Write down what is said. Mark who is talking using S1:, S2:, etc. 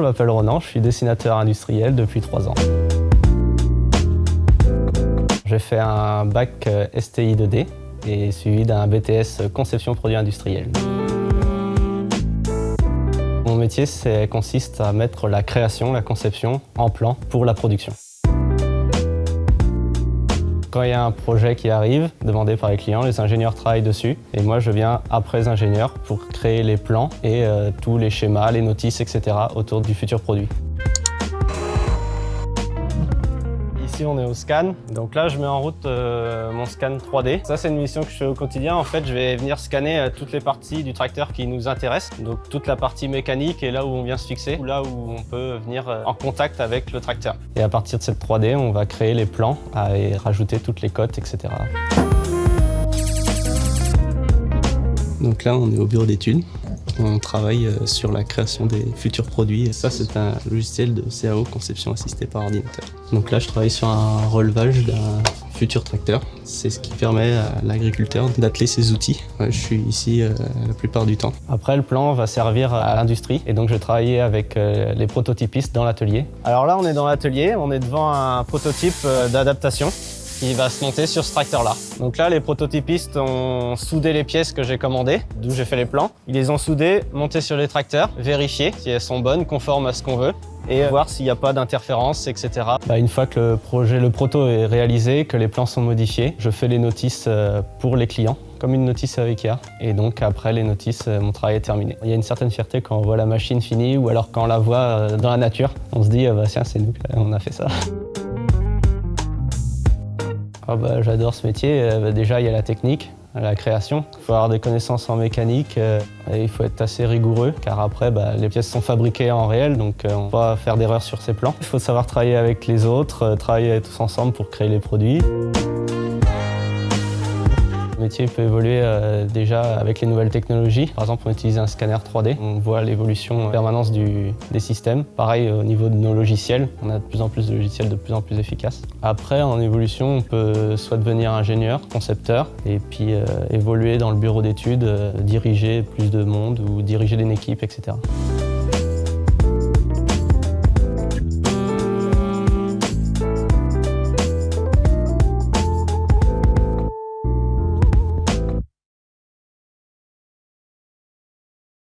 S1: m'appelle Ronan, je suis dessinateur industriel depuis 3 ans. J'ai fait un bac STI 2D et suivi d'un BTS conception produits industriels. Mon métier consiste à mettre la création, la conception en plan pour la production. Quand il y a un projet qui arrive, demandé par les clients, les ingénieurs travaillent dessus. Et moi, je viens après les ingénieurs pour créer les plans et tous les schémas, les notices, etc. autour du futur produit. Ici, on est au scan. Donc là, je mets en route mon scan 3D. Ça, c'est une mission que je fais au quotidien. En fait, je vais venir scanner toutes les parties du tracteur qui nous intéressent. Donc toute la partie mécanique est là où on vient se fixer, ou là où on peut venir en contact avec le tracteur. Et à partir de cette 3D, on va créer les plans et rajouter toutes les cotes, etc. Donc là, on est au bureau d'études. On travaille sur la création des futurs produits. Et ça, c'est un logiciel de CAO, conception assistée par ordinateur. Donc là, je travaille sur un relevage d'un futur tracteur. C'est ce qui permet à l'agriculteur d'atteler ses outils. Je suis ici la plupart du temps. Après, le plan va servir à l'industrie. Et donc, je travaillais avec les prototypistes dans l'atelier. Alors là, on est dans l'atelier. On est devant un prototype d'adaptation qui va se monter sur ce tracteur-là. Donc là, les prototypistes ont soudé les pièces que j'ai commandées, d'où j'ai fait les plans. Ils les ont soudées, montées sur les tracteurs, vérifier si elles sont bonnes, conformes à ce qu'on veut, et voir s'il n'y a pas d'interférence, etc. Une fois que le proto est réalisé, que les plans sont modifiés, je fais les notices pour les clients, comme une notice avec IKEA. Et donc après les notices, mon travail est terminé. Il y a une certaine fierté quand on voit la machine finie, ou alors quand on la voit dans la nature. On se dit, tiens, c'est nous, on a fait ça. J'adore ce métier. Déjà, il y a la technique, la création. Il faut avoir des connaissances en mécanique et il faut être assez rigoureux car après, les pièces sont fabriquées en réel, donc on ne peut pas faire d'erreur sur ces plans. Il faut savoir travailler avec les autres, travailler tous ensemble pour créer les produits. Le métier peut évoluer déjà avec les nouvelles technologies. Par exemple, on utilise un scanner 3D. On voit l'évolution en permanence des systèmes. Pareil, au niveau de nos logiciels, on a de plus en plus de logiciels de plus en plus efficaces. Après, en évolution, on peut soit devenir ingénieur, concepteur, et puis évoluer dans le bureau d'études, diriger plus de monde ou diriger une équipe, etc.